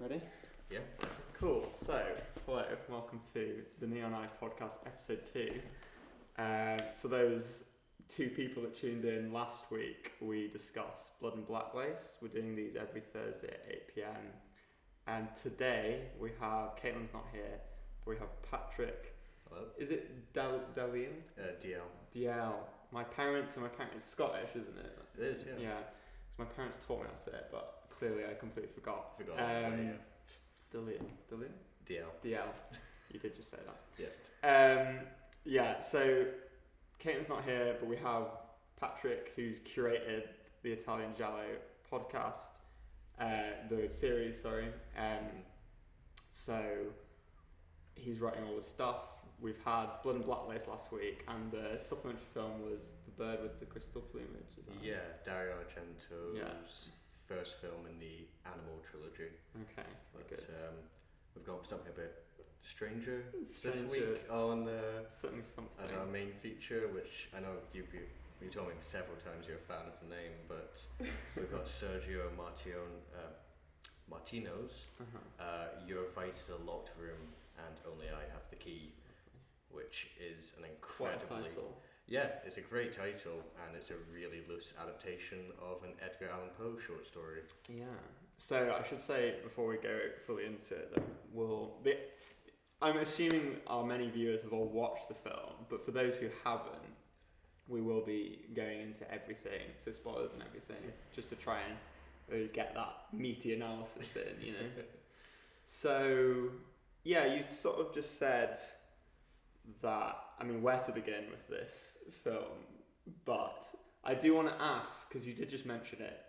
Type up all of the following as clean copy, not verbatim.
Ready? Yeah. Cool. So, hello, welcome to the Neon Eye Podcast, episode 2. For those two people that tuned in last week, we discussed Blood and Black Lace. We're doing these every Thursday at 8 p.m. And today we have, Caitlin's not here, but we have Patrick. Hello. Is it Dalian? DL. DL. My parents Scottish, isn't it? It is, yeah. Yeah. So my parents taught me how to say it, but clearly I completely forgot. Dalian. DL. DL. You did just say that. Yeah. Yeah, so Caitlin's not here, but we have Patrick, who's curated the Italian Giallo podcast, the series, sorry. So he's writing all the stuff. We've had Blood and Black Lace last week, and the supplementary film was The Bird with the Crystal Plumage. Is that Yeah, Dario Argento's first film in the Animal trilogy. Okay, But good. we've gone for something a bit stranger this Stranger, week on certainly something. as our main feature, which I know you told me several times you're a fan of the name, but we've got Sergio Martino's Your Vice is a Locked Room and Only I Have the Key, which is an incredibly... Yeah, it's a great title, and it's a really loose adaptation of an Edgar Allan Poe short story. Yeah. So I should say, before we go fully into it, that I'm assuming our many viewers have all watched the film, but for those who haven't, we will be going into everything, so spoilers and everything, just to try and really get that meaty analysis in, you know. So, yeah, you sort of just said that, I mean, where to begin with this film, but I do want to ask, because you did just mention it,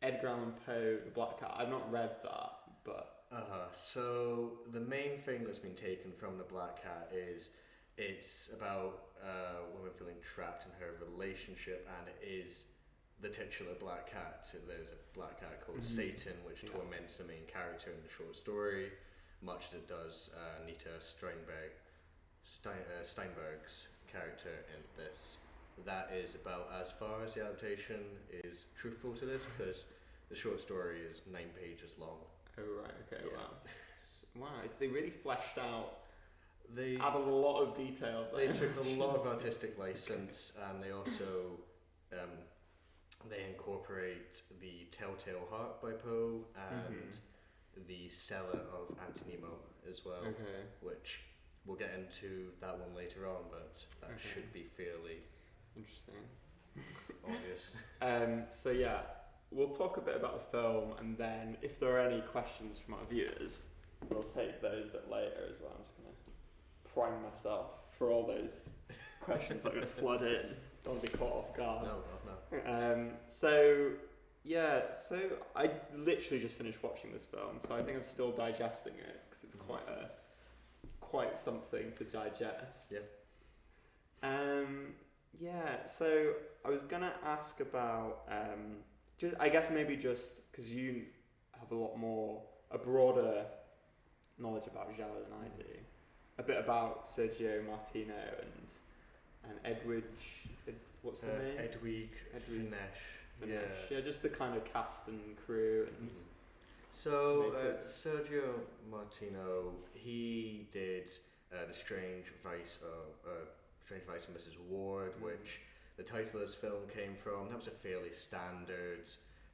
Edgar Allan Poe, The Black Cat. I've not read that, but... So the main thing that's been taken from The Black Cat is it's about a woman feeling trapped in her relationship, and it is the titular Black Cat. There's a Black Cat called Satan, which torments the main character in the short story, much as it does Nita Steinberg's character in this. That is about as far as the adaptation is truthful to this, because the short story is 9 pages long. Oh right, okay, Yeah. Wow. They really fleshed out. They added a lot of details. They took a lot of artistic license, and they also they incorporate the Telltale Heart by Poe and the Cellar of Antonimo as well, which we'll get into that one later on, but that should be fairly interesting, obvious. So yeah, we'll talk a bit about the film, and then if there are any questions from our viewers, we'll take those a bit later as well. I'm just going to prime myself for all those questions that are going to flood in. Don't want to be caught off guard. No. So I literally just finished watching this film, so I think I'm still digesting it, because it's quite something to digest. So I was gonna ask about I guess maybe just because you have a broader knowledge about Giallo than I do, a bit about Sergio Martino and Edwidge. What's her name? Edwige Finesse. Yeah, just the kind of cast and crew and. So Sergio Martino, he did the Strange Vice of Mrs. Ward, which the title of this film came from. That was a fairly standard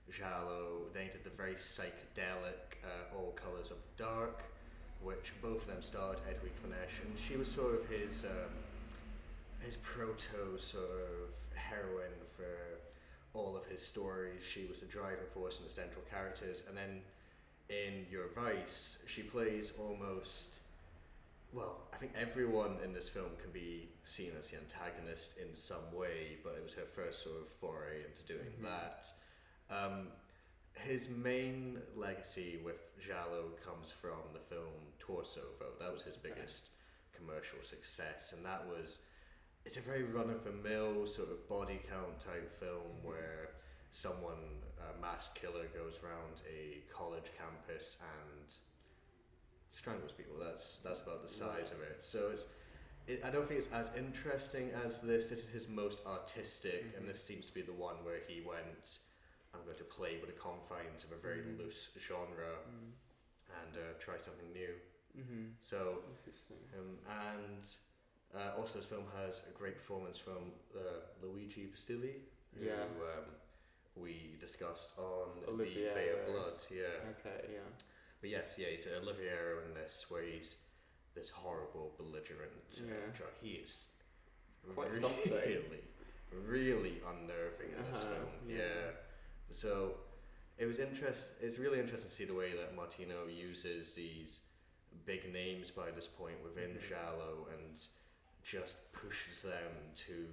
Giallo. They did the very psychedelic All Colours of the Dark, which both of them starred Edwige Finesse, and she was sort of his proto sort of heroine for all of his stories. She was the driving force and the central characters, and then in Your Vice, she plays almost... Well, I think everyone in this film can be seen as the antagonist in some way, but it was her first sort of foray into doing that. His main legacy with Giallo comes from the film Torso, though. That was his biggest commercial success, and it's a very run-of-the-mill sort of body count type film where a masked killer goes around a college campus and strangles people. That's about the size of it. So I don't think it's as interesting as this. This is his most artistic, and this seems to be the one where he went, I'm going to play with the confines of a very loose genre try something new. So, Interesting. also this film has a great performance from Luigi Pistilli, who we discussed on Olivier, the Bay of Blood. Yeah. Okay. Yeah. But yes, he's Olivier in this, where he's this horrible, belligerent drunk. He is Quite really unnerving in this film. Yeah. So it's really interesting to see the way that Martino uses these big names by this point within Giallo and just pushes them to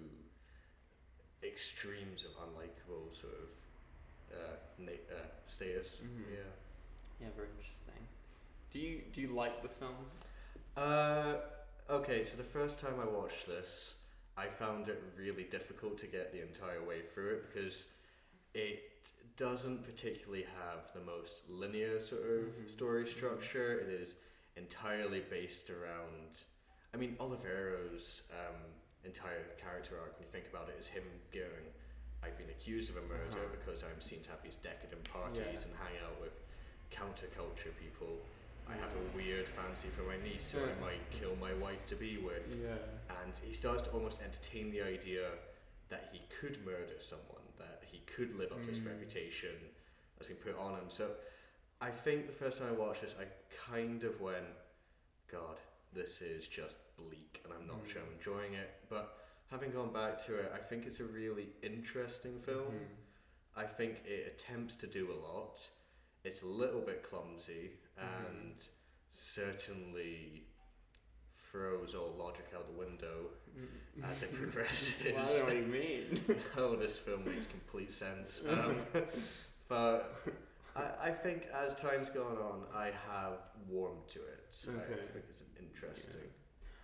extremes of unlikable sort of status. Yeah, very interesting. Do you like the film? Okay, so the first time I watched this, I found it really difficult to get the entire way through it because it doesn't particularly have the most linear sort of story structure. It is entirely based around, I mean, Oliveira's entire character arc, when you think about it, is him going, I've been accused of a murder because I'm seen to have these decadent parties and hang out with counterculture people. I have a weird fancy for my niece, so I might kill my wife to be with. And he starts to almost entertain the idea that he could murder someone, that he could live up to his reputation that's been put on him. So I think the first time I watched this, I kind of went, God, this is just bleak, and I'm not sure I'm enjoying it. But having gone back to it, I think it's a really interesting film. I think it attempts to do a lot. It's a little bit clumsy and certainly throws all logic out the window as it progresses. Well, I don't know what you mean. No, this film makes complete sense. But I think as time's gone on, I have warmed to it. I think it's interesting.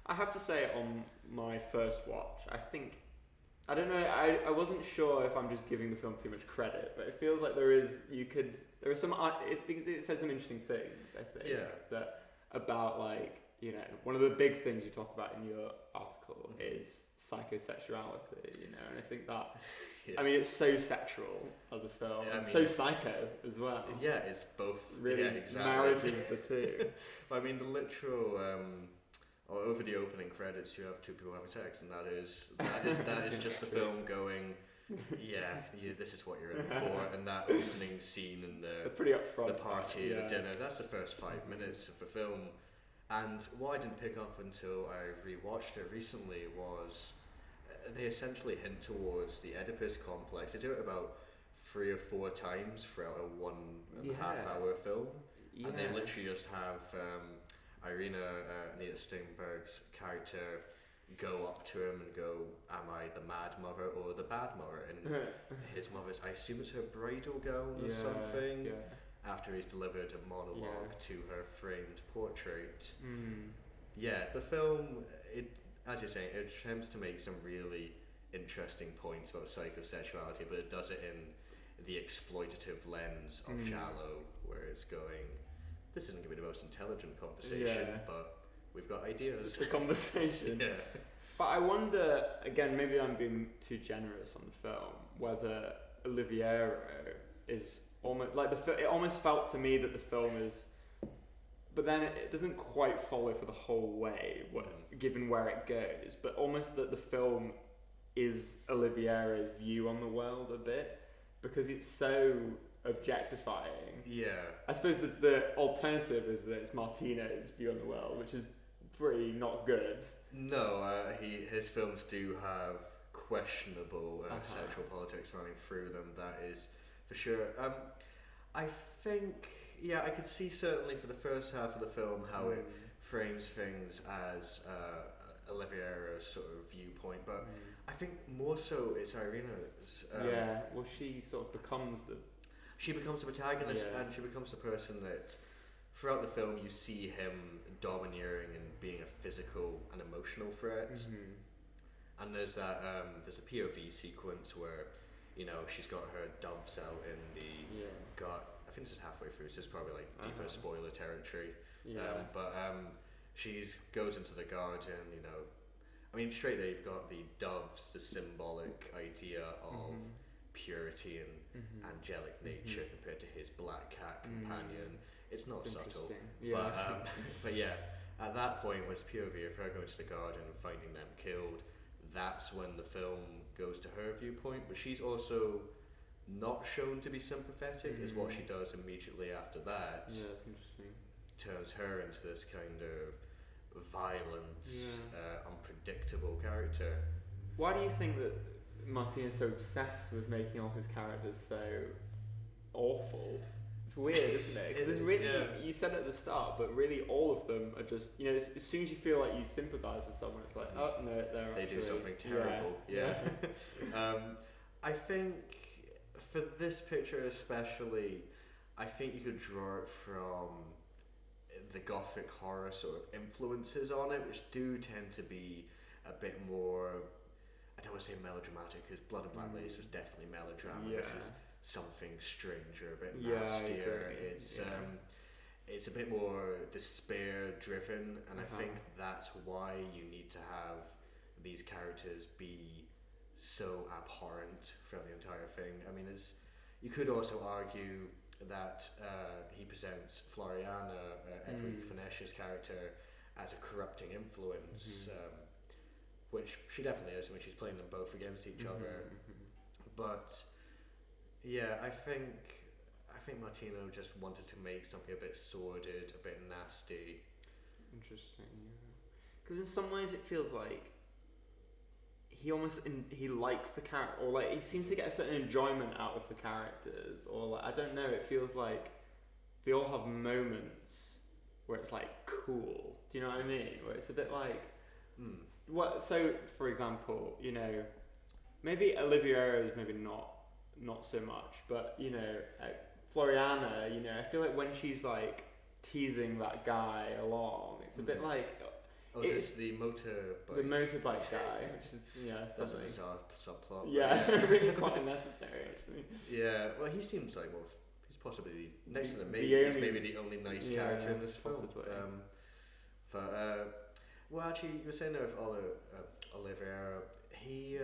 I have to say, on my first watch, I don't know, I wasn't sure if I'm just giving the film too much credit, but it feels like there are some, it says some interesting things, I think, that about, like, you know, one of the big things you talk about in your article is psychosexuality, you know, and I think that, I mean, it's so sexual as a film, and so psycho as well. Yeah, it's both. Really, exactly. marriages the two. Well, I mean, the literal, or over the opening credits, you have two people having sex, and that is just the film going, this is what you're in for, and that opening scene and They're pretty upfront. the party, the dinner, that's the first 5 minutes of the film. And what I didn't pick up until I rewatched it recently was they essentially hint towards the Oedipus complex. They do it about 3 or 4 times throughout a 1.5 hour film, and they literally just have Irina Anita Steinberg's character go up to him and go, am I the mad mother or the bad mother? And his mother's, I assume it's her bridal gown or something, after he's delivered a monologue to her framed portrait. The film, as you're saying, it attempts to make some really interesting points about psychosexuality, but it does it in the exploitative lens of Giallo, where it's going, this isn't going to be the most intelligent conversation, but we've got ideas. It's a conversation. But I wonder, again, maybe I'm being too generous on the film, whether Oliviero is almost like it almost felt to me that the film is, but then it doesn't quite follow for the whole way, given where it goes. But almost that the film is Oliviero's view on the world a bit, because it's so objectifying. I suppose that the alternative is that it's Martino's view on the world, which is pretty not good. No, his films do have questionable sexual politics running through them, that is for sure. I think, I could see certainly for the first half of the film how it frames things as Oliviero's sort of viewpoint, but I think more so it's Irina's. Well, she sort of becomes the... She becomes the protagonist, and she becomes the person that, throughout the film, you see him domineering and being a physical and emotional threat. And there's that, there's a POV sequence where, you know, she's got her doves out in the I think this is halfway through, so it's probably like deeper spoiler territory. But she goes into the garden, you know. I mean, straight there you've got the doves, the symbolic idea of purity and angelic nature compared to his black cat companion. it's not It's subtle. Yeah. But yeah, at that point, when it's POV of her going to the garden and finding them killed, that's when the film goes to her viewpoint. But she's also not shown to be sympathetic, is what she does immediately after that. Yeah, that's interesting. Turns her into this kind of violent, unpredictable character. Why do you think that Martina's so obsessed with making all his characters so awful? It's weird, isn't it? Because there's really, you said at the start, but really all of them are just, you know, as soon as you feel like you sympathise with someone, it's like, oh no, they do something terrible. Yeah. I think for this picture especially, I think you could draw it from the gothic horror sort of influences on it, which do tend to be a bit more, I don't want to say melodramatic, because Blood and Black Lace was definitely melodrama. This is something stranger, a bit nastier. It's a bit more despair driven, and I think that's why you need to have these characters be so abhorrent throughout the entire thing. I mean, you could also argue that he presents Floriana, Edwige Finesh's character, as a corrupting influence, which she definitely is. I mean, she's playing them both against each other. But yeah, I think Martino just wanted to make something a bit sordid, a bit nasty. Interesting, because in some ways it feels like he almost he likes the character, or like he seems to get a certain enjoyment out of the characters, or like, I don't know, it feels like they all have moments where it's like cool. Do you know what I mean? Where it's a bit like what? So for example, you know, maybe Oliviera is maybe not so much, but you know, Floriana, you know, I feel like when she's like teasing that guy along, it's a bit like. Oh, is this the motorbike? The motorbike guy, which is that's a bizarre subplot. Yeah, really quite unnecessary actually. Yeah, well, he seems like he's possibly next to the maid. He's maybe the only nice character in this film. Well, actually, you were saying there with Oliviera, he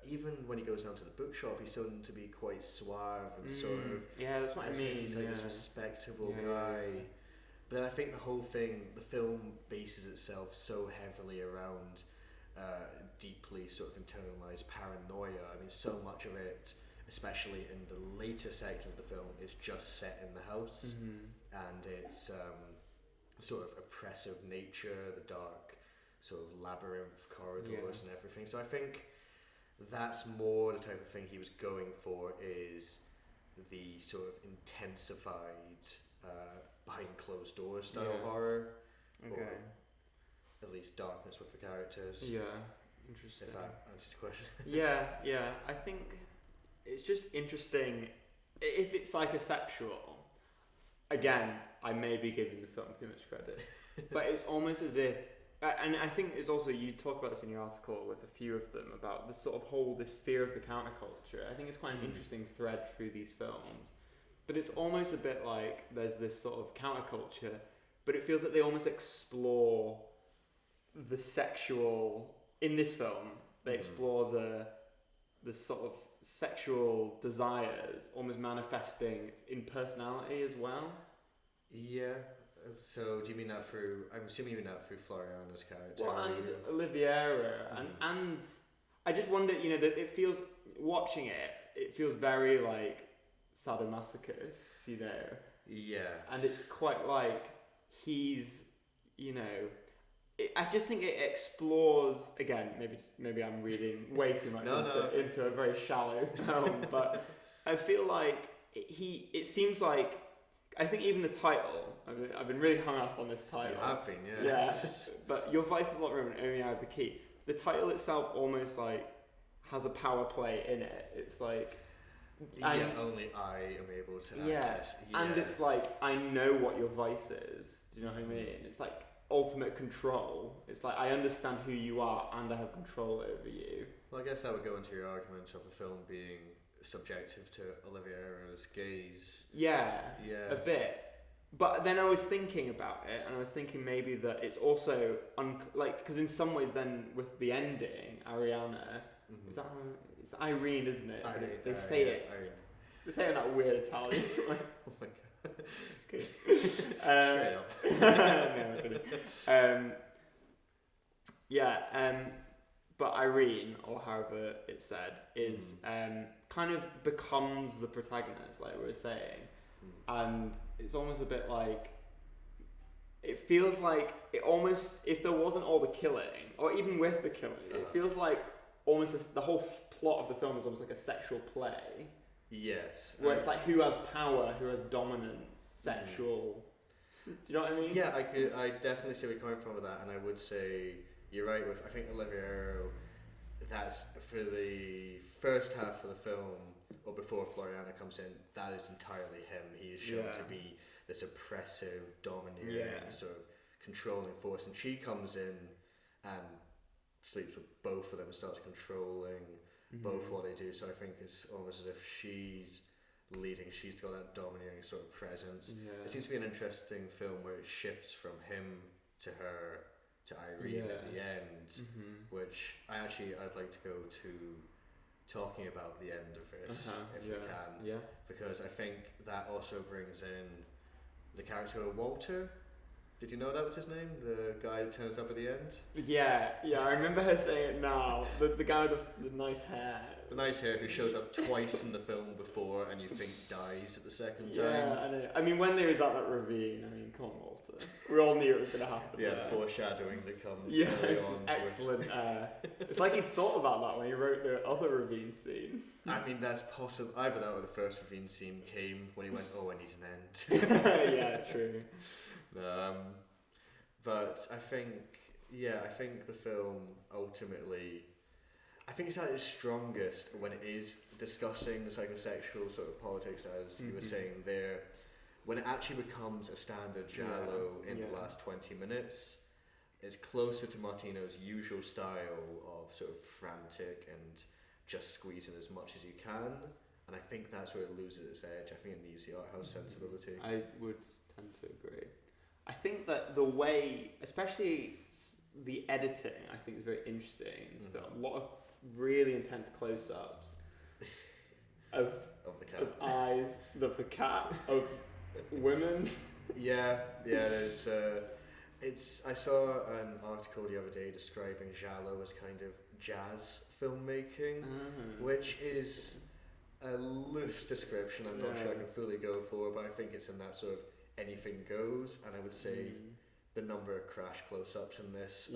even when he goes down to the bookshop, he's shown to be quite suave and sort of. Yeah, that's what I mean. He's like this respectable guy. But then I think the whole thing, the film bases itself so heavily around deeply sort of internalized paranoia. I mean, so much of it, especially in the later section of the film, is just set in the house, and its sort of oppressive nature, the dark sort of labyrinth corridors and everything. So I think that's more the type of thing he was going for, is the sort of intensified behind closed doors style horror, or at least darkness with the characters. Yeah, interesting. If that answers your question. yeah, I think it's just interesting if it's psychosexual. Again, I may be giving the film too much credit, but it's almost as if, and I think it's also, you talk about this in your article with a few of them, about this sort of this fear of the counterculture. I think it's quite an interesting thread through these films. But it's almost a bit like there's this sort of counterculture, but it feels like they almost explore the sexual in this film. They explore the sort of sexual desires almost manifesting in personality as well. Yeah. So do you mean that through? I'm assuming you mean that through Floriana's character. Well, and Oliviera, and I just wonder, you know, that it feels, watching it feels very like sadomasochist, you know. Yeah. And it's quite like he's, you know, I just think it explores, again, maybe I'm reading way too much into a very shallow film, but I feel like it seems like, I think even the title, I've been really hung up on this title. You have been, yeah. But Your Vice is a lot room and only I have the key. The title itself almost like has a power play in it. It's like, only I am able to access. Yeah, and it's like, I know what your vice is. Do you know what I mean? It's like ultimate control. It's like, I understand who you are and I have control over you. Well, I guess that would go into your argument of the film being subjective to Oliviera's gaze. Yeah, a bit. But then I was thinking about it, and I was thinking maybe that it's also because in some ways, then with the ending, Ariana, it's Irene, isn't it? Irene, they say it. Irene. They say it in that weird Italian. Oh my god. Just kidding. Straight up. No, I'm kidding. But Irene, or however it's said, is kind of becomes the protagonist, like we were saying, and it's almost a bit like, it feels like it almost, if there wasn't all the killing, or even with the killing, it feels like almost the whole plot of the film is almost like a sexual play. Yes. Where it's like who has power, who has dominance, sexual. Do you know what I mean? Yeah, I definitely see where you're coming from with that, and I would say you're right with, I think Olivia, that's for the first half of the film, or before Floriana comes in, that is entirely him. He is shown to be this oppressive, domineering, sort of controlling force, and she comes in and sleeps with both of them and starts controlling both what they do. So I think it's almost as if she's leading, she's got that domineering sort of presence. It seems to be an interesting film where it shifts from him to her to Irene at the end, which I'd like to go to talking about the end of it if we can, because I think that also brings in the character of Walter. Did you know that was his name? The guy that turns up at the end? Yeah, I remember her saying it now. The guy with the nice hair. The nice hair who shows up twice in the film before and you think dies at the second time. Yeah, I know. I mean, when they was at that ravine, I mean, come on, Walter. We all knew it was going to happen. Yeah, the foreshadowing that comes early on. Excellent. It's like he thought about that when he wrote the other ravine scene. I mean, that's possible. Either that or the first ravine scene came when he went, oh, I need an end. Yeah, true. But I think the film ultimately, I think it's at its strongest when it is discussing the psychosexual sort of politics, as you were saying there, when it actually becomes a standard Giallo in the last 20 minutes. It's closer to Martino's usual style of sort of frantic and just squeezing as much as you can, and I think that's where it loses its edge. I think it needs the art house sensibility. I would tend to agree. I think that the way, especially the editing, I think is very interesting in this film. A lot of really intense close-ups of the cat, of eyes, of the cat, of women. There's. I saw an article the other day describing Giallo as kind of jazz filmmaking, which is a loose description. I'm not sure I can fully go for, but I think it's in that sort of anything goes, and I would say the number of crash close-ups in this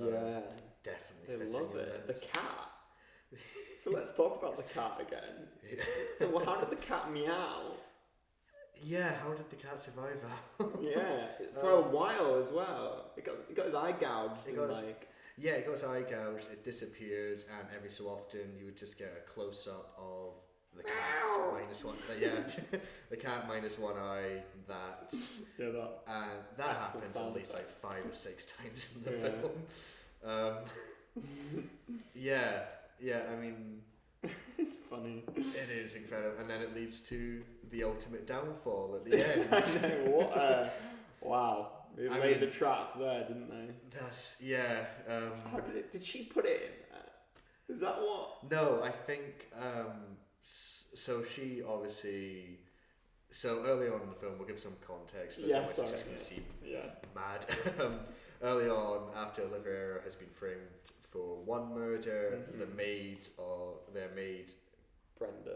definitely they love in it. The cat. So let's talk about the cat again. So how did the cat meow? Yeah, how did the cat survive that? For a while as well. It got his eye gouged. It got his eye gouged, it disappeared, and every so often you would just get a close-up of the cat minus one. The cat minus one eye. That happens at least like 5 or 6 times in the film. I mean, it's funny. It is incredible, and then it leads to the ultimate downfall at the end. I know, wow. They laid the trap there, didn't they? How did she put it in there? Is that what? No, I think so. She obviously. So early on in the film, we'll give some context for someone who's just going to seem mad. Early on, after Olivia has been framed for one murder, their maid, Brenda.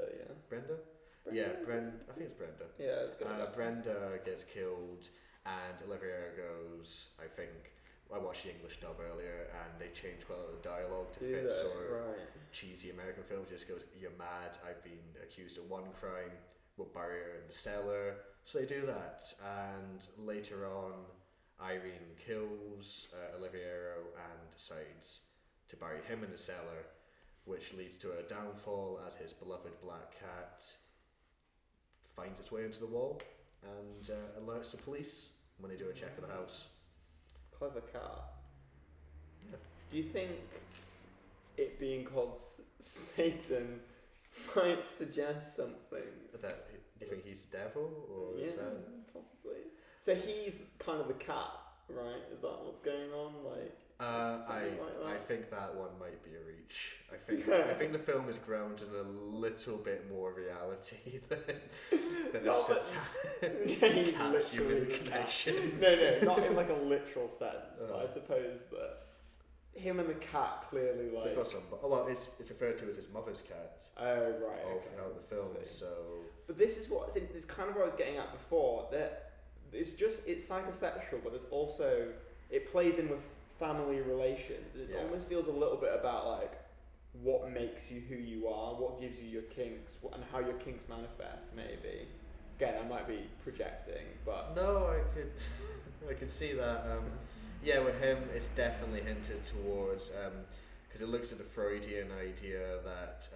I think it's Brenda. Yeah, it's good. Brenda gets killed, and Olivia goes, I think, I watched the English dub earlier, and they changed quite a lot of dialogue to fit sort of cheesy American films. She just goes, "You're mad, I've been accused of one crime, we'll bury her in the cellar." So they do that, and later on, Irene kills Oliviero and decides to bury him in the cellar, which leads to a downfall as his beloved black cat finds its way into the wall and alerts the police when they do a check of the house. Clever cat. Do you think it being called Satan might suggest something? Do you think he's the devil, or is that... possibly. So he's kind of the cat. Right? Is that what's going on? Like, something like that? I think that one might be a reach. I think the film is grounded in a little bit more reality than a cat-human connection. No, not in like a literal sense, but I suppose that him and the cat clearly like. They've got some, well, it's referred to as his mother's cat. Oh right. All throughout the film, so. But this is what it's kind of what I was getting at before. That it's psychosexual, but there's also it plays in with family relations. It almost feels a little bit about like what makes you who you are, what gives you your kinks, and how your kinks manifest. Maybe. Again, I might be projecting, but no, I could see that. Yeah, with him, it's definitely hinted towards because it looks at the Freudian idea that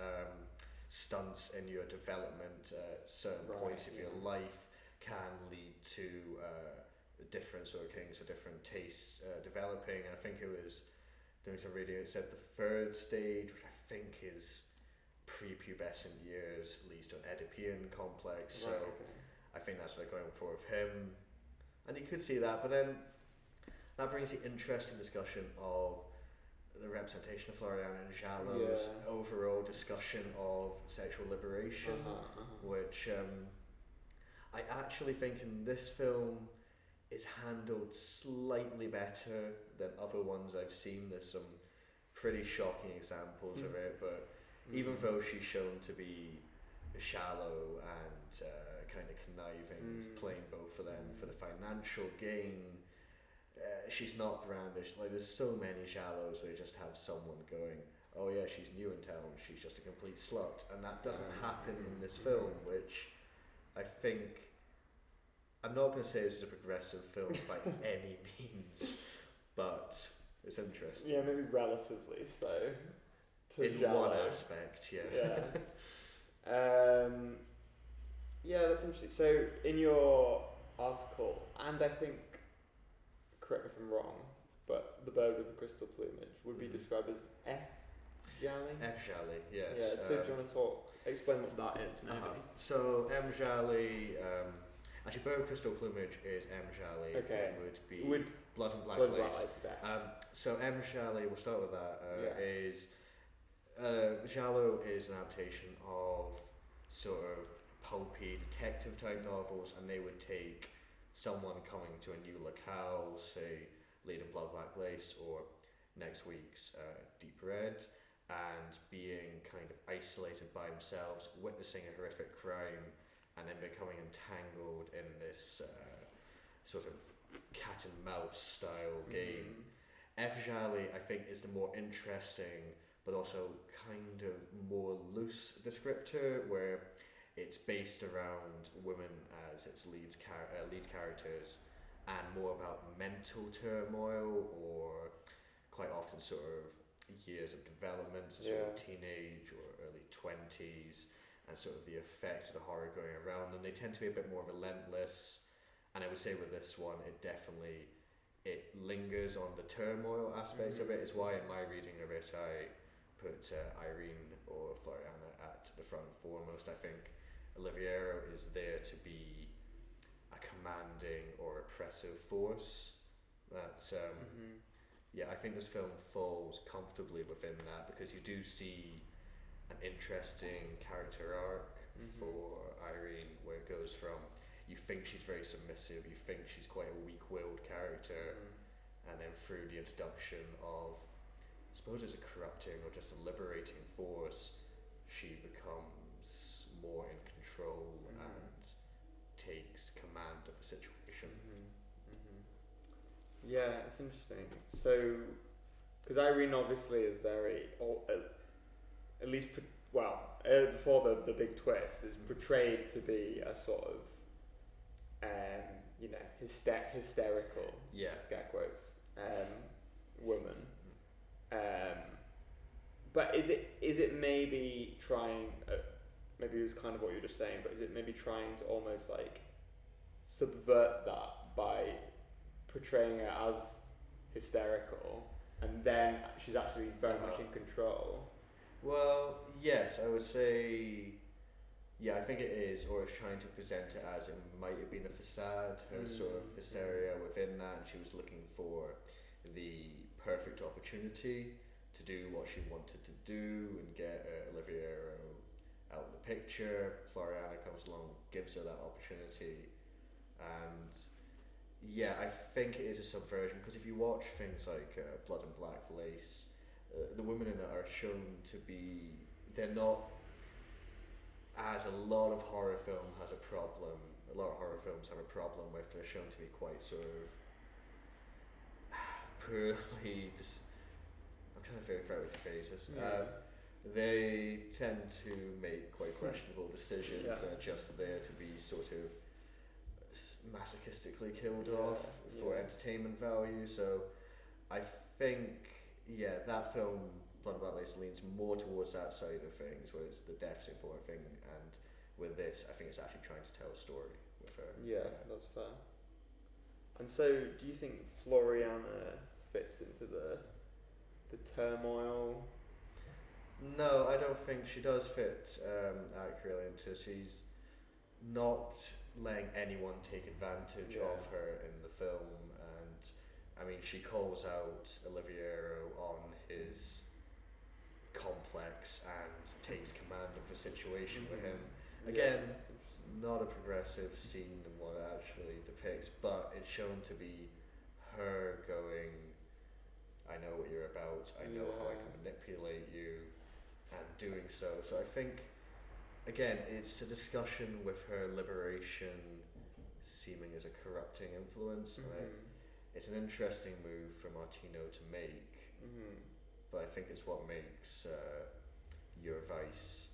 stunts in your development at certain points of your life can lead to different sort of kinks or different tastes developing. And I think it was doing some reading. It said the third stage, which I think is prepubescent years, leads to an Oedipian complex. So I think that's what they're going for with him, and you could see that. But then that brings the interesting discussion of the representation of Floriana and Giallo's overall discussion of sexual liberation, which I actually think in this film is handled slightly better than other ones I've seen. There's some pretty shocking examples of it, but even though she's shown to be shallow and kind of conniving, playing both of them for the financial gain, she's not brandished. Like, there's so many Giallos where you just have someone going, oh yeah, she's new in town, she's just a complete slut, and that doesn't happen in this film, which I think, I'm not going to say this is a progressive film by any means, but it's interesting. Yeah, maybe relatively so. In Giallo. one aspect, Yeah. Yeah, that's interesting. So in your article, and I think, correct me if I'm wrong, but the bird with the crystal plumage would be described as F. Gialli? F. Gialli, yes. Yeah, so do you want to explain what that is, maybe? So M. Gialli, actually bird with crystal plumage is M. Gialli. Okay. It would be Blood and Black Lace. So M. Gialli, we'll start with that, is Giallo is an adaptation of sort of pulpy detective type novels, and they would take someone coming to a new locale, say Lead in Blood Black Lace or next week's Deep Red, and being kind of isolated by themselves, witnessing a horrific crime, and then becoming entangled in this sort of cat and mouse style game. F. Gialli, I think, is the more interesting but also kind of more loose descriptor, where it's based around women as its lead characters, and more about mental turmoil, or quite often sort of years of development, sort of teenage or early 20s, and sort of the effect of the horror going around them. They tend to be a bit more relentless, and I would say with this one, it lingers on the turmoil aspects of it. It's why in my reading of it, I put Irene or Floriana at the front and foremost. I think Oliviero is there to be a commanding or oppressive force. That I think this film falls comfortably within that, because you do see an interesting character arc for Irene, where it goes from, you think she's very submissive, you think she's quite a weak-willed character, and then through the introduction of, I suppose it's a corrupting or just a liberating force, she becomes more in control and takes command of a situation. Yeah, it's interesting. So, because Irene obviously is very, at least, before the big twist, is portrayed to be a sort of, hysterical, scare quotes, woman. But is it maybe trying, maybe it was kind of what you were just saying, but is it maybe trying to almost like subvert that by portraying her as hysterical, and then she's actually very much in control? Well, yes, I would say Yeah, I think it is, or it's trying to present it as it might have been a facade, her sort of hysteria within that, and she was looking for the perfect opportunity to do what she wanted to do and get Olivia out of the picture. Floriana comes along, gives her that opportunity, and yeah, I think it is a subversion, because if you watch things like Blood and Black Lace, the women in it are shown to be, they're not, as a lot of horror film has a problem, a lot of horror films have a problem with, they're shown to be quite sort of poorly, I'm trying to figure out which phases. They tend to make quite questionable decisions and are just there to be sort of masochistically killed off for entertainment value. So I think, that film, Blood and Black Lace, leans more towards that side of things, where it's the death's the important thing, and with this, I think it's actually trying to tell a story with her. Yeah, that's fair. And so, do you think Floriana fits into the turmoil? No, I don't think she does fit accurately into. She's not letting anyone take advantage of her in the film, and I mean, she calls out Oliviero on his complex and takes command of the situation with him. Again, not a progressive scene in what it actually depicts, but it's shown to be her going, I know what you're about, I know how I can manipulate you, and doing so. So I think, again, it's a discussion with her liberation seeming as a corrupting influence. It's an interesting move for Martino to make, but I think it's what makes Your Vice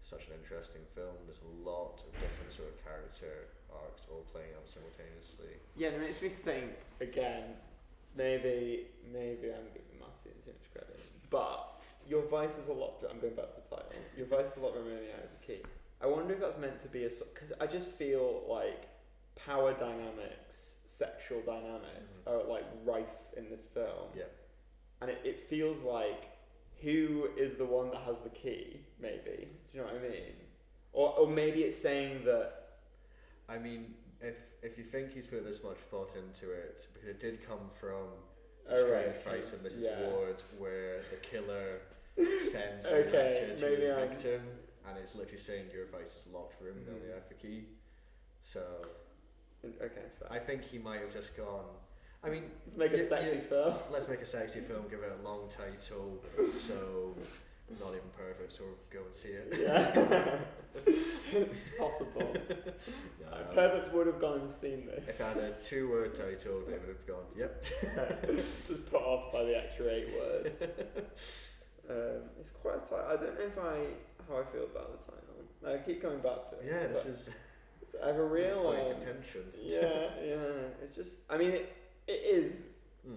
such an interesting film. There's a lot of different sort of character arcs all playing out simultaneously. Yeah, and it makes me think, again, maybe I'm giving Martin too much credit, but Your Vice is a lot, I'm going back to the title, Your Vice is a lot removing out of the key. I wonder if that's meant to be because I just feel like power dynamics, sexual dynamics are like rife in this film. Yeah. And it feels like, who is the one that has the key, maybe? Do you know what I mean? Or maybe it's saying that... I mean, if you think he's put this much thought into it, because it did come from Strange Vice of Mrs. Ward, where the killer sends a letter to his victim, and it's literally saying Your Vice is locked room, you only have the key. So... Okay, fair. I think he might have just gone... I mean, let's make a sexy film. Let's make a sexy film, give it a long title, so not even perverts will go and see it. Yeah, it's possible. Perverts would have gone and seen this. If I had a 2-word title, they would have gone, yep. Just put off by the extra 8 words. It's quite a title. I don't know how I feel about the title. I keep coming back to it. Yeah, this is... I have a real contention. Yeah. It's just, I mean, it is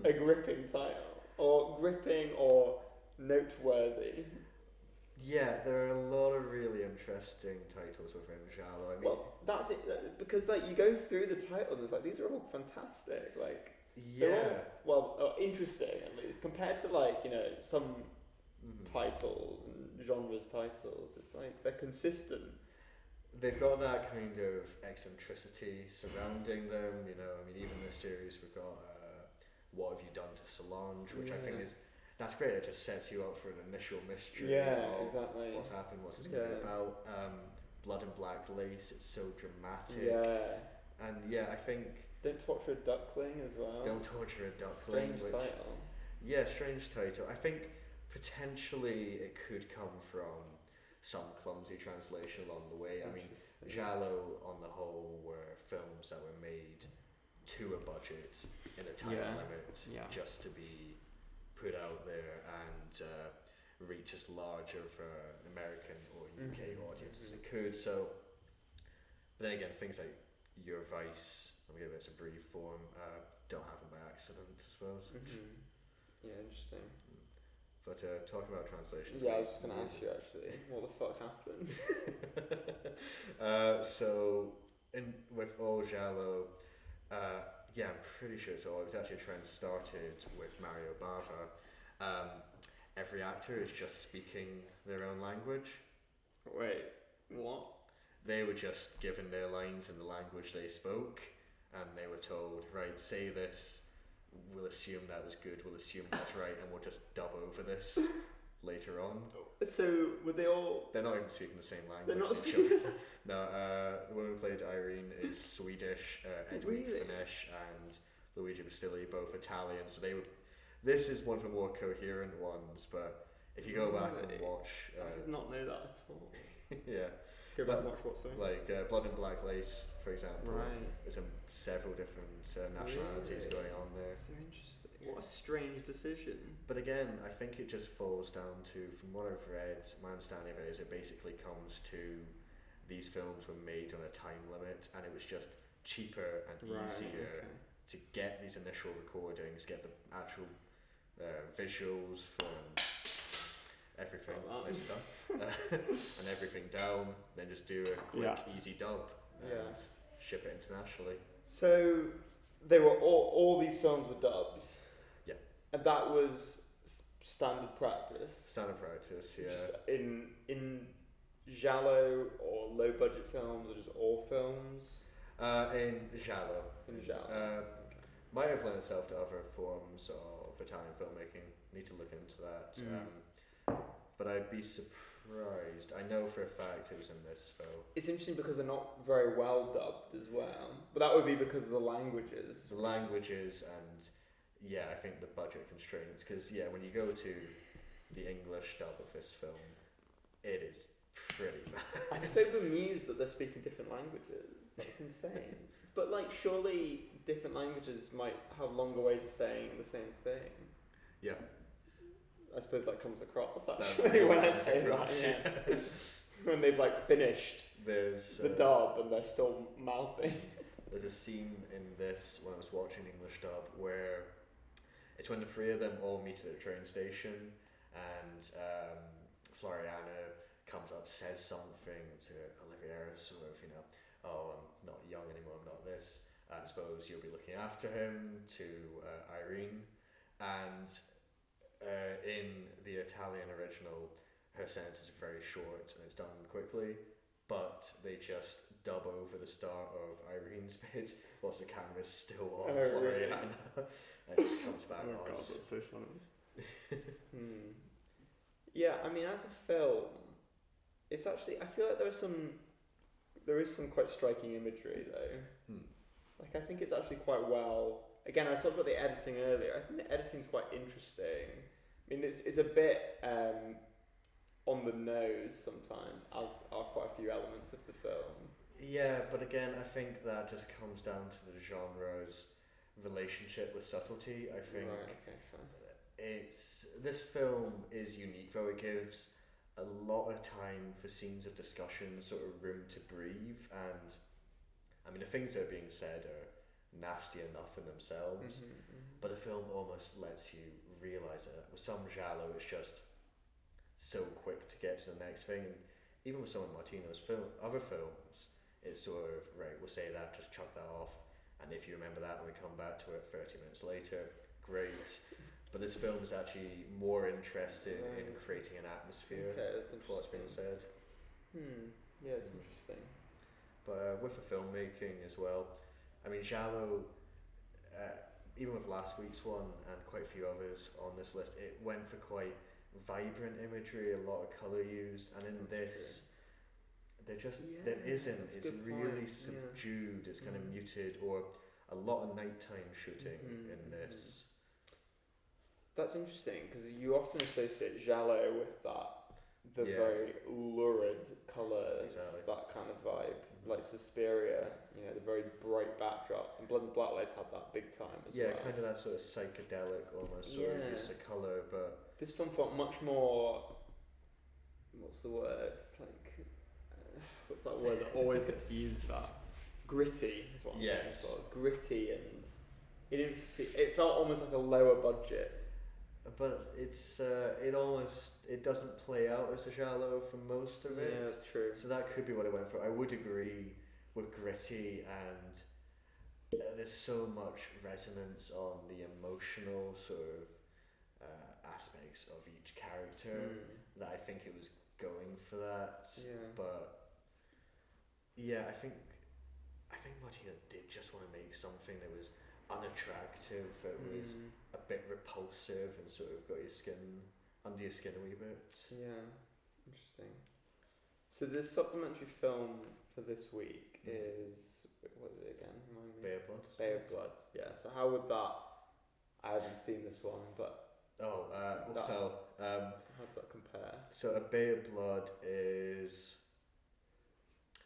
a gripping title, or gripping or noteworthy. Yeah, there are a lot of really interesting titles within Giallo. I mean, well, that's it, because like you go through the titles and it's like, these are all fantastic, like interesting at least, compared to like, you know, some titles and genres titles. It's like they're consistent. They've got that kind of eccentricity surrounding them, you know. I mean, even this series we've got What Have You Done to Solange, which I think that's great. It just sets you up for an initial mystery of exactly. what's happened, what's it going to be about. Blood and Black Lace, it's so dramatic. And I think... Don't Torture a Duckling as well. Don't Torture a Duckling. Strange title. Yeah, strange title. I think potentially it could come from some clumsy translation along the way. I mean, Giallo on the whole were films that were made to a budget in a time limit, just to be put out there and reach as large of an American or UK audience as it could. So, but then again, things like Your Vice, I'm gonna give it a brief form, don't happen by accident, I suppose. Yeah, interesting. But talking about translations... Yeah, I was just going to ask you actually, what the fuck happened? So, with all Giallo, I'm pretty sure, so it was actually a trend started with Mario Bava. Every actor is just speaking their own language. Wait, what? they were just given their lines in the language they spoke, and they were told, right, say this, we'll assume that was good, we'll assume that's right, and we'll just dub over this later on. So were they all? They're not even speaking the same language. They're not as each speaking. other. No, the woman who played Irene is Swedish, Edwig Really? Finnish and Luigi Bastilli both Italian. So they would. This is one of the more coherent ones, but if you go back and Really? watch, I did not know that at all. yeah, Go back and watch what's something. like Blood and Black Lace, for example. Right. There's several different nationalities Really? going on there. So interesting. What a strange decision. But again, I think it just falls down to, from what I've read, my understanding of it is it basically comes to these films were made on a time limit, and it was just cheaper and easier to get these initial recordings, get the actual visuals from everything, nice and done, and everything down, then just do a quick, easy dub and ship it internationally. So they were all these films were dubbed. Yeah. And that was standard practice. Standard practice, yeah. Just in Giallo or low budget films, or just all films. In Giallo. In Giallo. Might have lent itself to other forms of Italian filmmaking. Need to look into that. But I'd be surprised. I know for a fact it was in this film. It's interesting because they're not very well dubbed as well. But that would be because of the languages. The languages and, I think the budget constraints. Because, when you go to the English dub of this film, it is pretty bad. I'm so bemused that they're speaking different languages. That's insane. But, surely different languages might have longer ways of saying the same thing. Yeah. I suppose that comes across, actually, when I say that, yeah. When they've, finished There's the dub and they're still mouthing. There's a scene in this, when I was watching English dub, where it's when the three of them all meet at a train station, and Floriana comes up, says something to Oliviera, sort of, oh, I'm not young anymore, I'm not this, and I suppose you'll be looking after him, to Irene, and in the Italian original, her sentence is very short and it's done quickly, but they just dub over the start of Irene's bit whilst the camera's still on Floriana. And it just comes back on. Oh god, that's so funny. Yeah, I mean, as a film, it's actually, I feel like there is some quite striking imagery though. I think it's actually quite well. Again, I talked about the editing earlier. I think the editing's quite interesting. I mean, it's a bit on the nose sometimes, as are quite a few elements of the film. Yeah, but again, I think that just comes down to the genre's relationship with subtlety. I think this film is unique, though it gives a lot of time for scenes of discussion, sort of room to breathe, and I mean the things that are being said are nasty enough in themselves, but the film almost lets you realise that with some Giallo it's just so quick to get to the next thing, and even with some of Martino's other films, it's sort of, right, we'll say that, just chuck that off, and if you remember that when we come back to it 30 minutes later, great. But this film is actually more interested in creating an atmosphere for what's being said. Yeah, it's interesting. But with the filmmaking as well, I mean, Giallo, even with last week's one and quite a few others on this list, it went for quite vibrant imagery, a lot of colour used, and in this, there isn't. It's really subdued, it's kind of muted, or a lot of nighttime shooting in this. That's interesting, because you often associate Giallo with the very lurid colours, that kind of vibe, like Suspiria, the very bright backdrops, and Blood and Black Lace had that big time as well. Yeah, kind of that sort of psychedelic almost sort of use of colour, but this film felt much more, what's the word, what's that word that always gets used about? Gritty is what I'm looking for. Gritty, and it felt almost like a lower budget. But it doesn't play out as a Giallo for most of it. Yeah, that's true. So that could be what I went for. I would agree with gritty, and there's so much resonance on the emotional sort of aspects of each character that I think it was going for that. Yeah. But yeah, I think Martina did just want to make something that was unattractive, that was a bit repulsive and sort of got your skin under your skin a wee bit. Yeah, interesting. So the supplementary film for this week is, what is it again? Remind me. Bay of Blood. Bay of Blood. Yeah. So how would that? I haven't seen this one, but well, how does that compare? so A Bay of Blood is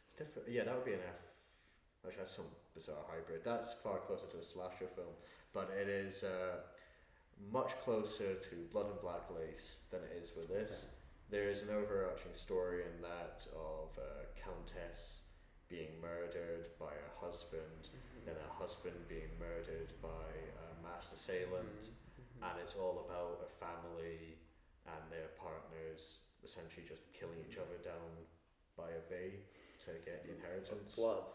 it's different. Yeah, that would be an F. Which has some bizarre hybrid. That's far closer to a slasher film, but it is much closer to Blood and Black Lace than it is with this. Okay. There is an overarching story in that of a countess being murdered by her husband, then a husband being murdered by a masked assailant, and it's all about a family and their partners essentially just killing each other down by a bay to get the inheritance. Blood.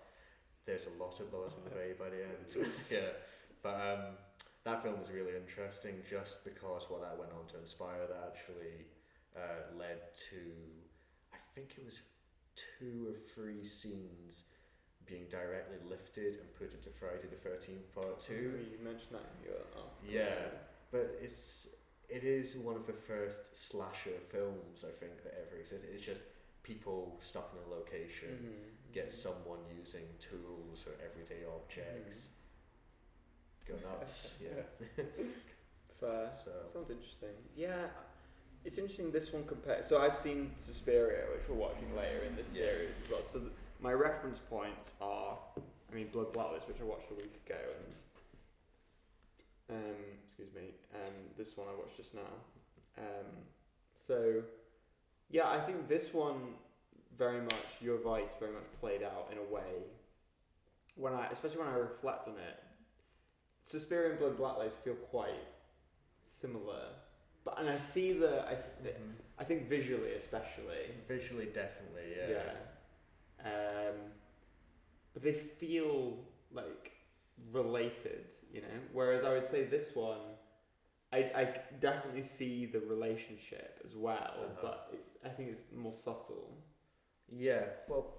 There's a lot of blood in the bay by the end. Yeah, but that film was really interesting just because what that went on to inspire that actually led to, I think it was 2 or 3 scenes being directly lifted and put into Friday the 13th Part 2. You mentioned that in your article. Yeah, but it is one of the first slasher films I think that ever existed. It's just people stuck in a location, get someone using tools or everyday objects, go nuts. Yeah. Fair. So Sounds interesting. Yeah, it's interesting. This one compared. So I've seen Suspiria, which we're watching later in this series as well. So my reference points are, Blood Blacklist, which I watched a week ago, and this one I watched just now. So yeah, I think this one very much, your advice very much played out in a way especially when I reflect on it. Suspiria and Blood Blacklist feel quite similar, and I see I think visually especially. Visually, definitely, yeah. Yeah. But they feel like related, Whereas I would say this one, I definitely see the relationship as well, but I think it's more subtle. Yeah, well,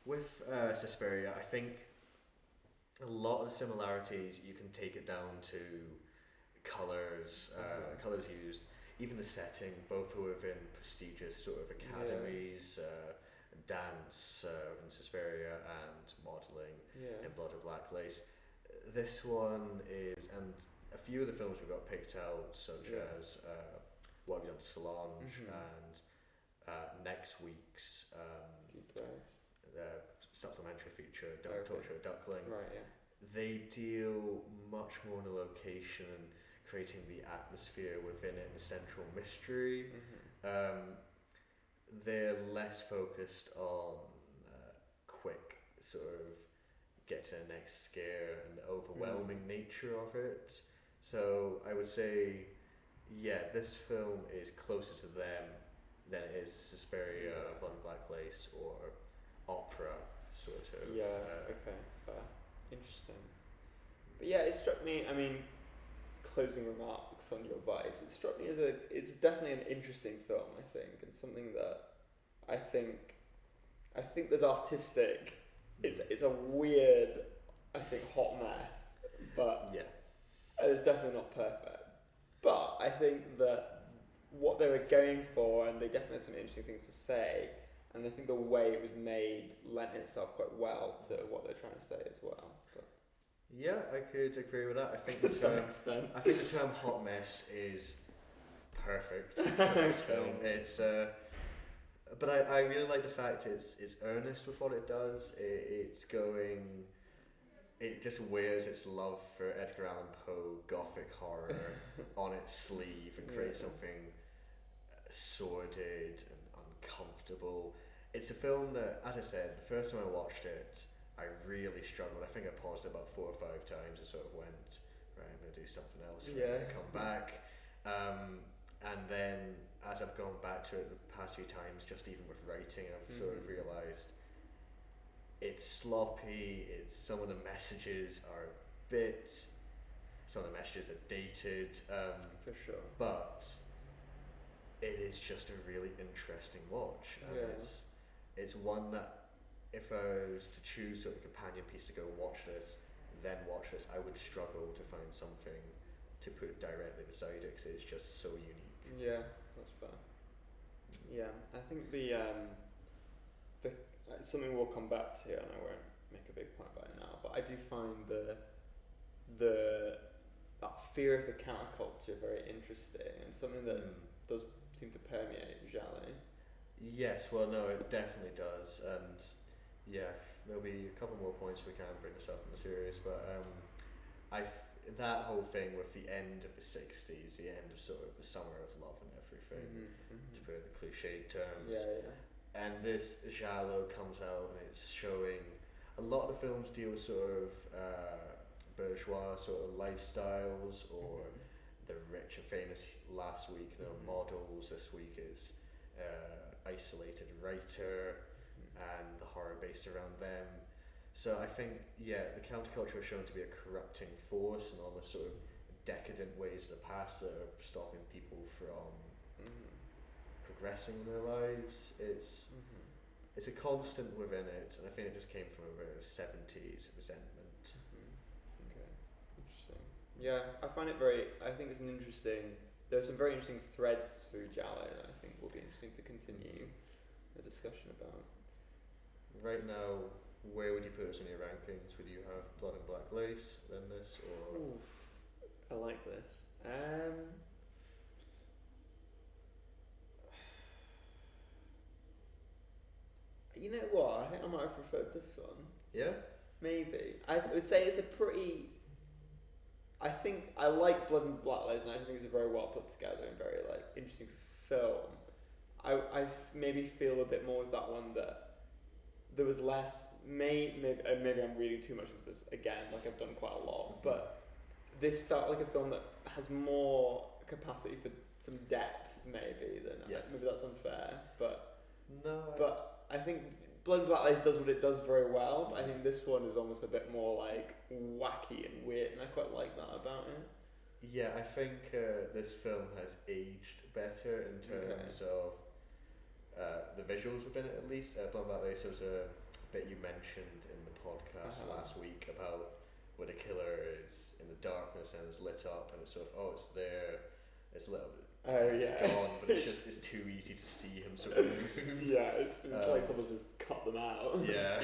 with Suspiria, I think a lot of the similarities you can take it down to colours, colours used, even the setting, both who have in prestigious sort of academies, dance in Suspiria and modelling in Blood and Black Lace. This one is, and a few of the films we got picked out, such as What Have You Done to Solange and next week's supplementary feature, Don't Torture a Duckling. Right, yeah. They deal much more on the location and creating the atmosphere within it, the central mystery. They're less focused on quick sort of get to the next scare and the overwhelming nature of it. So I would say, this film is closer to them than it is Suspiria, Blood and Black Lace, or opera, sort of. Yeah, okay, fair. Interesting. But yeah, it struck me, closing remarks on your advice, it struck me as it's definitely an interesting film, I think, and something that I think there's artistic, it's a weird, I think, hot mess, but it's definitely not perfect. But I think that what they were going for, and they definitely had some interesting things to say, and I think the way it was made lent itself quite well to what they're trying to say as well. But yeah, I could agree with that. I think to some extent. I think the term hot mess is perfect for this film. It's but I really like the fact it's earnest with what it does. It just wears its love for Edgar Allan Poe gothic horror on its sleeve and creates something sordid and uncomfortable. It's a film that, as I said, the first time I watched it, I really struggled. I think I paused it about 4 or 5 times and sort of went, right, I'm going to do something else. I'm going to come back. And then as I've gone back to it the past few times, just even with writing, I've sort of realised it's sloppy, some of the messages are some of the messages are dated. For sure. But it is just a really interesting watch. And it's one that if I was to choose sort of a companion piece to go watch this, then watch this, I would struggle to find something to put directly beside it because it's just so unique. Yeah, that's fair. Yeah, I think the something we'll come back to, and I won't make a big point about it now, but I do find that fear of the counterculture very interesting and something that does seem to permeate Giallo. Yes, well, no, it definitely does, and yeah, there'll be a couple more points we can bring this up in the series, but that whole thing with the end of the 60s, the end of sort of the summer of love and everything, to put it in cliche terms. Yeah. And this Giallo comes out and it's showing a lot of the films deal with sort of bourgeois sort of lifestyles or the rich and famous last week, models. This week is isolated writer and the horror based around them. So I think, the counterculture is shown to be a corrupting force and almost sort of decadent ways of the past that are stopping people from progressing in their lives. It's a constant within it, and I think it just came from a bit of 70s resentment. Okay, interesting. Yeah, I find it I think it's there are some very interesting threads through Giallo that I think will be interesting to continue the discussion about. Right now, where would you put us in your rankings? Would you have Blood and Black Lace, then this, or? Oof, I like this. You know what? I think I might have preferred this one. Yeah? Maybe. I would say it's a pretty... I think I like Blood and Black Lace, and I just think it's a very well put together and very interesting film. I maybe feel a bit more with that one that there was less... Maybe I'm reading too much into this again, like I've done quite a lot, but this felt like a film that has more capacity for some depth, maybe, than... maybe that's unfair, but... No. But I think Blood and Black Lace does what it does very well, but I think this one is almost a bit more wacky and weird, and I quite like that about it. Yeah, I think this film has aged better in terms of the visuals within it, at least. Blood and Black Lace was a bit you mentioned in the podcast last week about where the killer is in the darkness and is lit up, and it's sort of, it's there, it's lit up. It's gone, but it's too easy to see him sort of move. Yeah, it's like someone just cut them out. Yeah.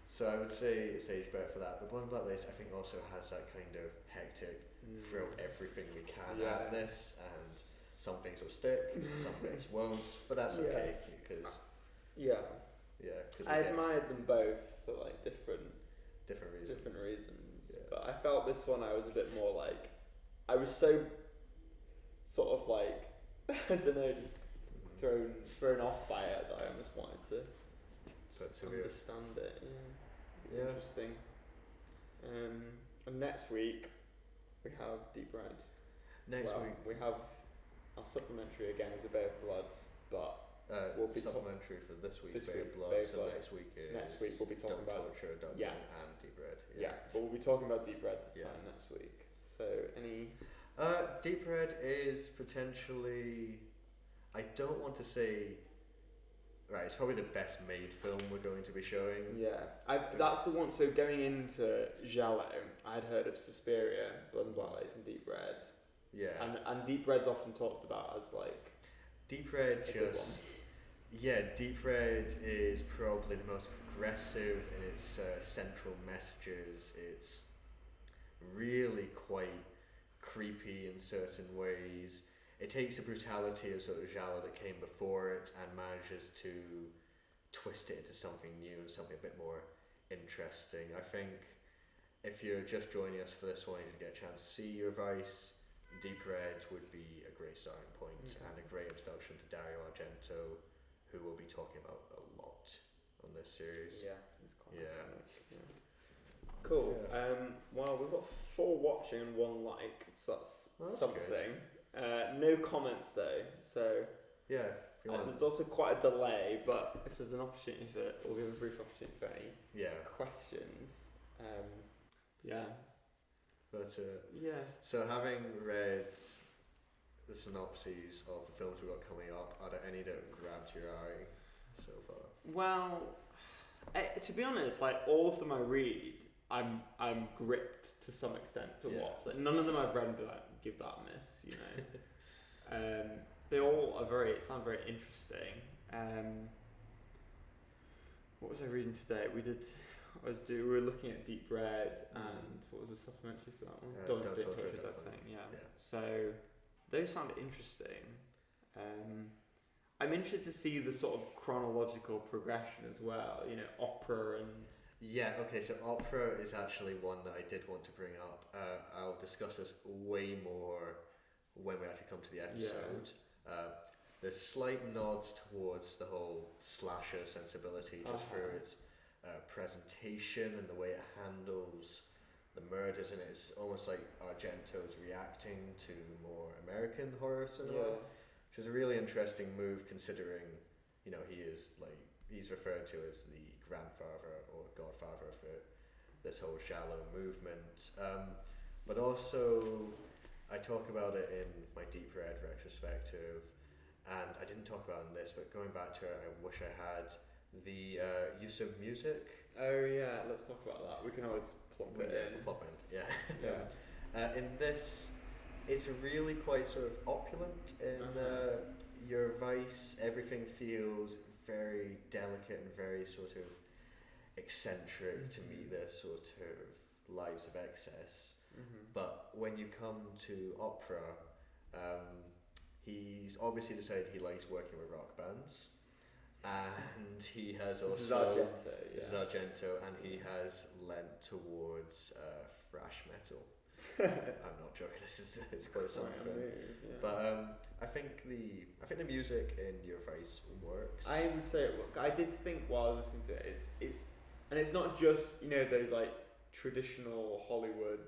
So I would say it's aged better for that. But Blood and Black Lace, I think, also has that kind of hectic, throw everything we can at this, and some things will stick, some bits won't, but that's okay because. I admired them both for different reasons. But I felt this one I was a bit more I was so sort of I don't know, just thrown off by it that I almost wanted to understand it. Yeah. Interesting. And next week we have Deep Red. Next week we have our supplementary again is A Bay of Blood, but we'll be supplementary for this week, Bay of Blood. So next week we'll be talking about Torture, and Deep Red. But we'll be talking about Deep Red this time next week. So any. Deep Red is potentially, I don't want to say, it's probably the best made film we're going to be showing. Yeah, that's the one. So going into Giallo, I'd heard of Suspiria, Blood and Black Lace, and Deep Red. Yeah, and Deep Red's often talked about as Deep Red Deep Red is probably the most progressive in its central messages. It's really quite creepy in certain ways. It takes the brutality of sort of Giallo that came before it and manages to twist it into something new and something a bit more interesting. I think if you're just joining us for this one, you get a chance to see your Vice. Deep Red would be a great starting point and a great introduction to Dario Argento, who we'll be talking about a lot on this series. Yeah, he's quite iconic. Cool. Well, we've got 4 watching and 1 like, so that's something. No comments though, so there's also quite a delay, but if there's an opportunity we'll give a brief opportunity for any questions. So having read the synopses of the films we've got coming up, are there any that grabbed your eye so far? Well, to be honest, like all of them I read, I'm gripped to some extent to watch. Like none of them I've read and be like, give that a miss, you know. They all are sound very interesting. What was I reading today? We were looking at Deep Red and what was the supplementary for that one? Don't touch it, I think. Yeah. So those sound interesting. I'm interested to see the sort of chronological progression as well. You know, opera and. Yeah. Okay. So opera is actually one that I did want to bring up. I'll discuss this way more when we actually come to the episode. There's slight nods towards the whole slasher sensibility just for its presentation and the way it handles the murders, and it's almost like Argento's reacting to more American horror cinema, which is a really interesting move considering, you know, he's referred to as the grandfather or godfather for this whole Giallo movement. But also, I talk about it in my Deep Red retrospective, and I didn't talk about it in this, but going back to it, I wish I had the use of music. Oh yeah, let's talk about that. We can always plop it in. Yeah. In this, it's really quite sort of opulent. In Your Vice, everything feels very delicate and very sort of eccentric to meet their sort of lives of excess. But when you come to opera, he's obviously decided he likes working with rock bands, and he has also. This is Argento, and he has lent towards thrash metal. I'm not joking. It's quite something. But I think the music in Your Vice works. I would say I did think while I was listening to it, it's not just, you know, those like traditional Hollywood,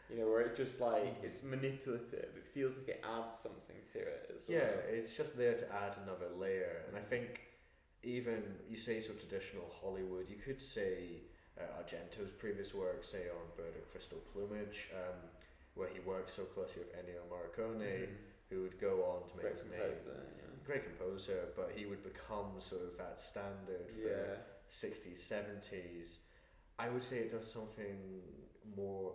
you know, where it just like it's manipulative. It feels like it adds something to it as well. Yeah, it's just there to add another layer. And I think even you say so traditional Hollywood, you could say Argento's previous work, say on Bird of Crystal Plumage, where he worked so closely with Ennio Morricone, who would go on to make his name. Great composer, but he would become sort of that standard for 60s, 70s. I would say it does something more,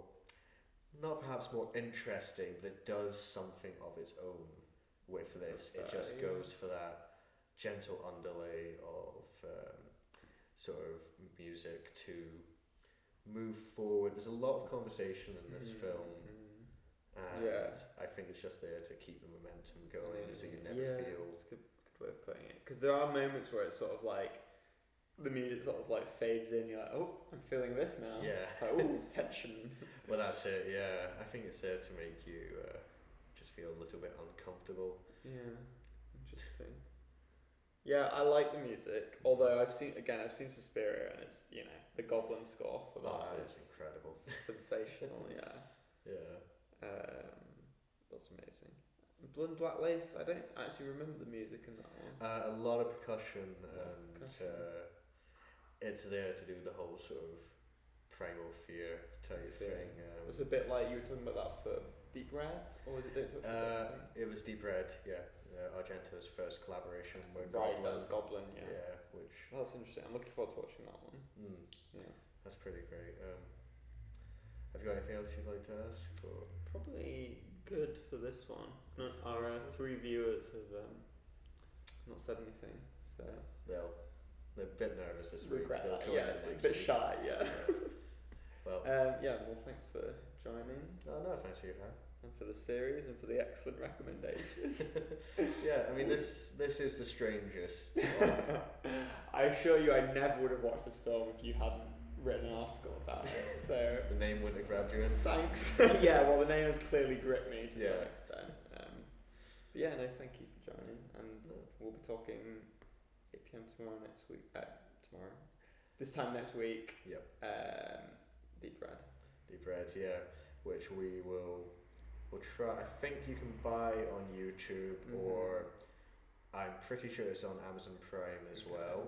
not perhaps more interesting, but it does something of its own with this. It just goes for that gentle underlay of sort of music to move forward. There's a lot of conversation in this film, and I think it's just there to keep the momentum going, so you never feel. It's a good way of putting it. Because there are moments where it's sort of like the music sort of like fades in. You're like, oh, I'm feeling this now. Yeah. It's like, oh, tension. Well, that's it. Yeah, I think it's there to make you just feel a little bit uncomfortable. Yeah, interesting. Yeah, I like the music. Although I've seen Suspiria, and it's, you know, the Goblin score for that is incredible, sensational. Yeah. That's amazing. Blood and Black Lace. I don't actually remember the music in that one. A lot of percussion, and it's there to do the whole sort of primal fear type thing. It's a bit like you were talking about that for Deep Red, or was it Don't Touch the It was Deep Red, yeah. Argento's first collaboration with Goblin. That was Goblin, yeah. Yeah, which... Well, that's interesting. I'm looking forward to watching that one. Yeah. That's pretty great. Have you got anything else you'd like to ask? Or? Probably good for this one. Our 3 viewers have not said anything, so... They're a bit nervous this week. Regret that, a bit shy, yeah. Well, thanks for joining. No, thanks for your time. And for the series, and for the excellent recommendation. Yeah, I mean, this is the strangest. I assure you, I never would have watched this film if you hadn't written an article about it. So the name wouldn't have grabbed you in. Thanks. Yeah, well, the name has clearly gripped me to some extent. But yeah, no, thank you for joining, and we'll be talking 8 p.m. tomorrow next week. This time next week. Yep. Deep Red. Deep Red, yeah, which we'll try. I think you can buy on YouTube, or I'm pretty sure it's on Amazon Prime as well.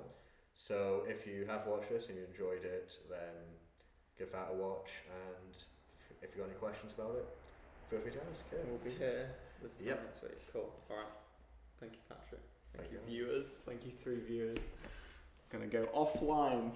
So if you have watched this and you enjoyed it, then give that a watch. And if you've got any questions about it, feel free to ask. Yeah. We'll be here this time next week. Cool. All right. Thank you, Patrick. Thank you, viewers. Thank you, 3 viewers. Gonna go offline.